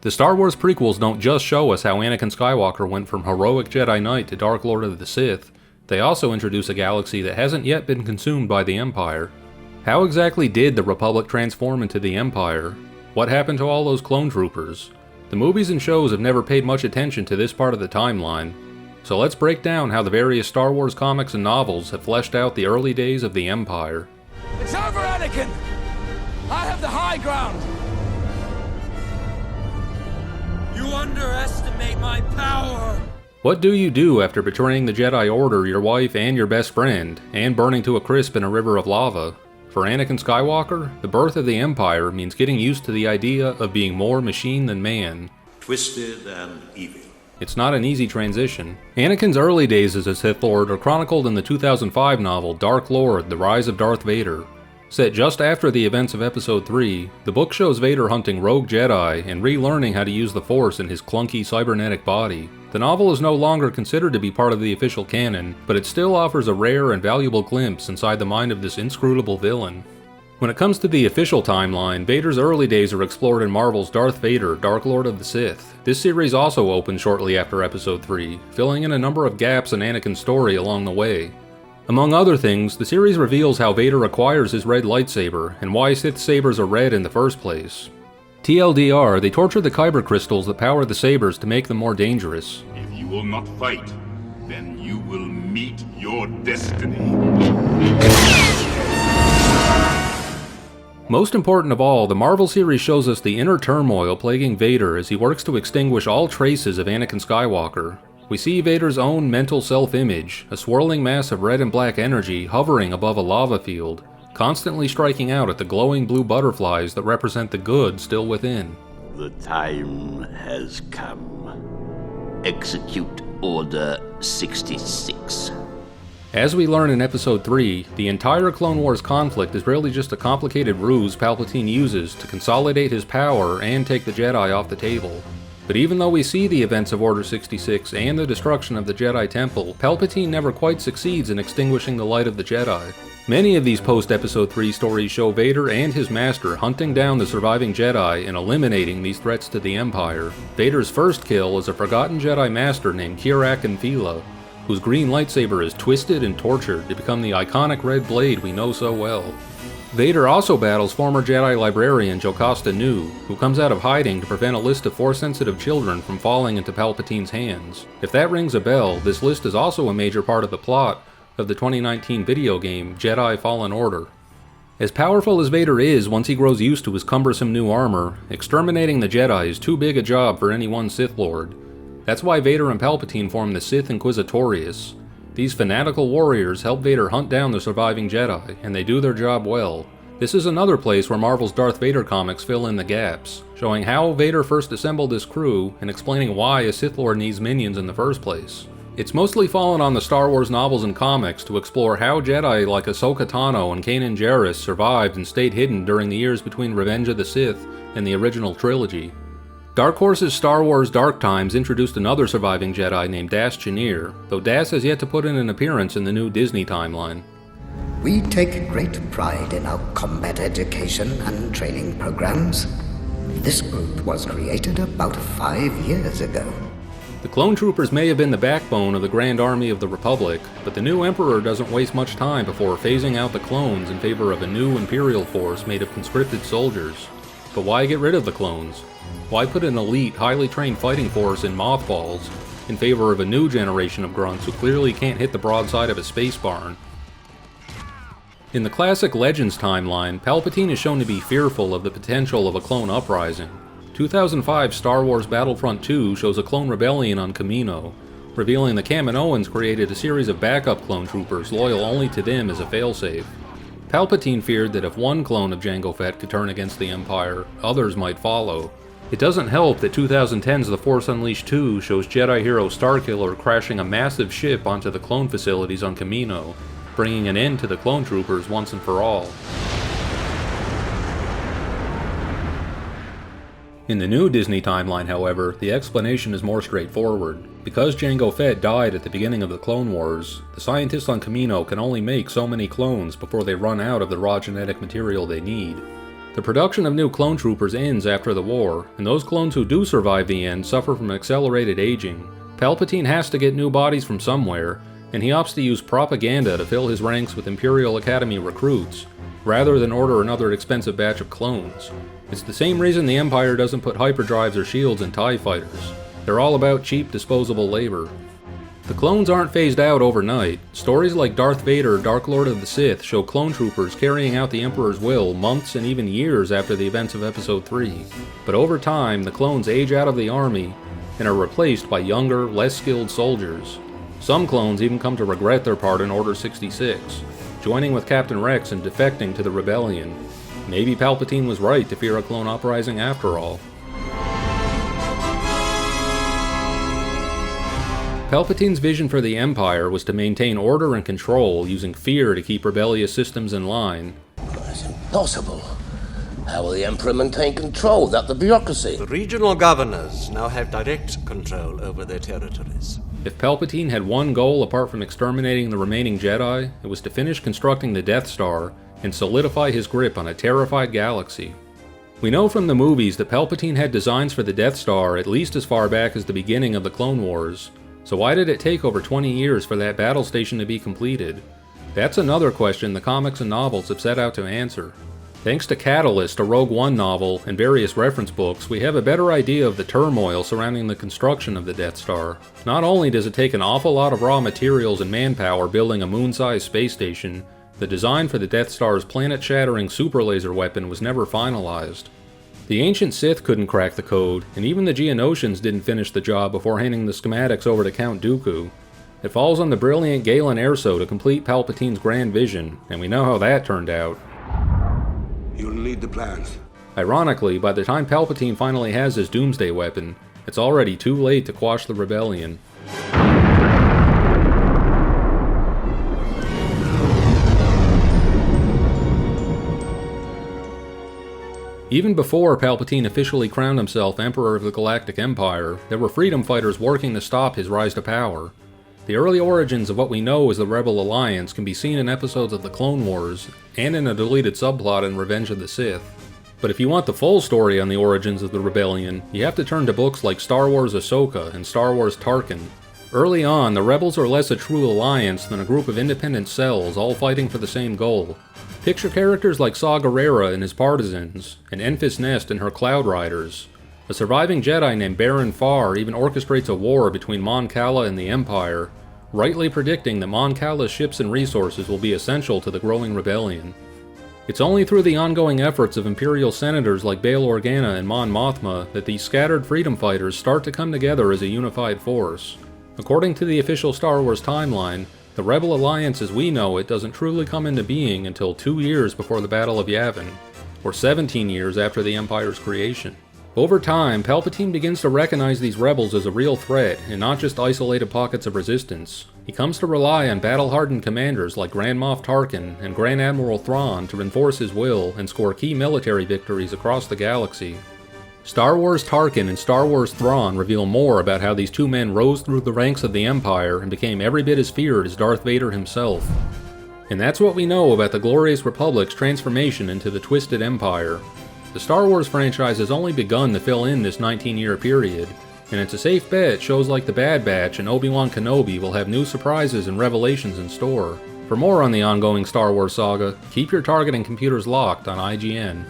The Star Wars prequels don't just show us how Anakin Skywalker went from heroic Jedi Knight to Dark Lord of the Sith, they also introduce a galaxy that hasn't yet been consumed by the Empire. How exactly did the Republic transform into the Empire? What happened to all those clone troopers? The movies and shows have never paid much attention to this part of the timeline, so let's break down how the various Star Wars comics and novels have fleshed out the early days of the Empire. It's over, Anakin! I have the high ground! You underestimate my power! What do you do after betraying the Jedi Order, your wife, and your best friend, and burning to a crisp in a river of lava? For Anakin Skywalker, the birth of the Empire means getting used to the idea of being more machine than man. Twisted and evil. It's not an easy transition. Anakin's early days as a Sith Lord are chronicled in the 2005 novel Dark Lord: The Rise of Darth Vader. Set just after the events of Episode 3, the book shows Vader hunting rogue Jedi and relearning how to use the Force in his clunky cybernetic body. The novel is no longer considered to be part of the official canon, but it still offers a rare and valuable glimpse inside the mind of this inscrutable villain. When it comes to the official timeline, Vader's early days are explored in Marvel's Darth Vader, Dark Lord of the Sith. This series also opened shortly after Episode 3, filling in a number of gaps in Anakin's story along the way. Among other things, the series reveals how Vader acquires his red lightsaber, and why Sith sabers are red in the first place. TLDR, they torture the kyber crystals that power the sabers to make them more dangerous. If you will not fight, then you will meet your destiny. Most important of all, the Marvel series shows us the inner turmoil plaguing Vader as he works to extinguish all traces of Anakin Skywalker. We see Vader's own mental self-image, a swirling mass of red and black energy hovering above a lava field, constantly striking out at the glowing blue butterflies that represent the good still within. The time has come. Execute Order 66. As we learn in Episode 3, the entire Clone Wars conflict is really just a complicated ruse Palpatine uses to consolidate his power and take the Jedi off the table. But even though we see the events of Order 66 and the destruction of the Jedi Temple, Palpatine never quite succeeds in extinguishing the light of the Jedi. Many of these post-Episode 3 stories show Vader and his master hunting down the surviving Jedi and eliminating these threats to the Empire. Vader's first kill is a forgotten Jedi master named Kirak Infila, whose green lightsaber is twisted and tortured to become the iconic red blade we know so well. Vader also battles former Jedi librarian Jocasta Nu, who comes out of hiding to prevent a list of Force-sensitive children from falling into Palpatine's hands. If that rings a bell, this list is also a major part of the plot of the 2019 video game Jedi Fallen Order. As powerful as Vader is once he grows used to his cumbersome new armor, exterminating the Jedi is too big a job for any one Sith Lord. That's why Vader and Palpatine form the Sith Inquisitorius. These fanatical warriors help Vader hunt down the surviving Jedi, and they do their job well. This is another place where Marvel's Darth Vader comics fill in the gaps, showing how Vader first assembled his crew and explaining why a Sith Lord needs minions in the first place. It's mostly fallen on the Star Wars novels and comics to explore how Jedi like Ahsoka Tano and Kanan Jarrus survived and stayed hidden during the years between Revenge of the Sith and the original trilogy. Dark Horse's Star Wars Dark Times introduced another surviving Jedi named Das Chenier, though Das has yet to put in an appearance in the new Disney timeline. We take great pride in our combat education and training programs. This group was created about 5 years ago. The clone troopers may have been the backbone of the Grand Army of the Republic, but the new Emperor doesn't waste much time before phasing out the clones in favor of a new Imperial force made of conscripted soldiers. But why get rid of the clones? Why put an elite, highly trained fighting force in mothballs in favor of a new generation of grunts who clearly can't hit the broadside of a space barn? In the classic Legends timeline, Palpatine is shown to be fearful of the potential of a clone uprising. 2005 Star Wars Battlefront 2 shows a clone rebellion on Kamino, revealing the Kaminoans created a series of backup clone troopers loyal only to them as a failsafe. Palpatine feared that if one clone of Jango Fett could turn against the Empire, others might follow. It doesn't help that 2010's The Force Unleashed 2 shows Jedi hero Starkiller crashing a massive ship onto the clone facilities on Kamino, bringing an end to the clone troopers once and for all. In the new Disney timeline, however, the explanation is more straightforward. Because Jango Fett died at the beginning of the Clone Wars, the scientists on Kamino can only make so many clones before they run out of the raw genetic material they need. The production of new clone troopers ends after the war, and those clones who do survive the end suffer from accelerated aging. Palpatine has to get new bodies from somewhere, and he opts to use propaganda to fill his ranks with Imperial Academy recruits, rather than order another expensive batch of clones. It's the same reason the Empire doesn't put hyperdrives or shields in TIE fighters. They're all about cheap, disposable labor. The clones aren't phased out overnight. Stories like Darth Vader, Dark Lord of the Sith show clone troopers carrying out the Emperor's will months and even years after the events of Episode 3. But over time, the clones age out of the army and are replaced by younger, less skilled soldiers. Some clones even come to regret their part in Order 66, joining with Captain Rex and defecting to the rebellion. Maybe Palpatine was right to fear a clone uprising after all. Palpatine's vision for the Empire was to maintain order and control using fear to keep rebellious systems in line. That's impossible. How will the Emperor maintain control without the bureaucracy? The regional governors now have direct control over their territories. If Palpatine had one goal apart from exterminating the remaining Jedi, it was to finish constructing the Death Star and solidify his grip on a terrified galaxy. We know from the movies that Palpatine had designs for the Death Star at least as far back as the beginning of the Clone Wars. So why did it take over 20 years for that battle station to be completed? That's another question the comics and novels have set out to answer. Thanks to Catalyst, a Rogue One novel, and various reference books, we have a better idea of the turmoil surrounding the construction of the Death Star. Not only does it take an awful lot of raw materials and manpower building a moon-sized space station, the design for the Death Star's planet-shattering super laser weapon was never finalized. The ancient Sith couldn't crack the code, and even the Geonosians didn't finish the job before handing the schematics over to Count Dooku. It falls on the brilliant Galen Erso to complete Palpatine's grand vision, and we know how that turned out. You'll need the plans. Ironically, by the time Palpatine finally has his Doomsday weapon, it's already too late to quash the rebellion. Even before Palpatine officially crowned himself Emperor of the Galactic Empire, there were freedom fighters working to stop his rise to power. The early origins of what we know as the Rebel Alliance can be seen in episodes of the Clone Wars, and in a deleted subplot in Revenge of the Sith. But if you want the full story on the origins of the rebellion, you have to turn to books like Star Wars Ahsoka and Star Wars Tarkin. Early on, the Rebels are less a true alliance than a group of independent cells all fighting for the same goal. Picture characters like Saw Gerrera and his partisans, and Enfys Nest and her Cloud Riders. A surviving Jedi named Baron Farr even orchestrates a war between Mon Cala and the Empire, rightly predicting that Mon Cala's ships and resources will be essential to the growing rebellion. It's only through the ongoing efforts of Imperial senators like Bail Organa and Mon Mothma that these scattered freedom fighters start to come together as a unified force. According to the official Star Wars timeline, the Rebel Alliance as we know it doesn't truly come into being until 2 years before the Battle of Yavin, or 17 years after the Empire's creation. Over time, Palpatine begins to recognize these rebels as a real threat, and not just isolated pockets of resistance. He comes to rely on battle-hardened commanders like Grand Moff Tarkin and Grand Admiral Thrawn to enforce his will and score key military victories across the galaxy. Star Wars Tarkin and Star Wars Thrawn reveal more about how these two men rose through the ranks of the Empire and became every bit as feared as Darth Vader himself. And that's what we know about the Glorious Republic's transformation into the Twisted Empire. The Star Wars franchise has only begun to fill in this 19-year period, and it's a safe bet shows like The Bad Batch and Obi-Wan Kenobi will have new surprises and revelations in store. For more on the ongoing Star Wars saga, keep your targeting computers locked on IGN.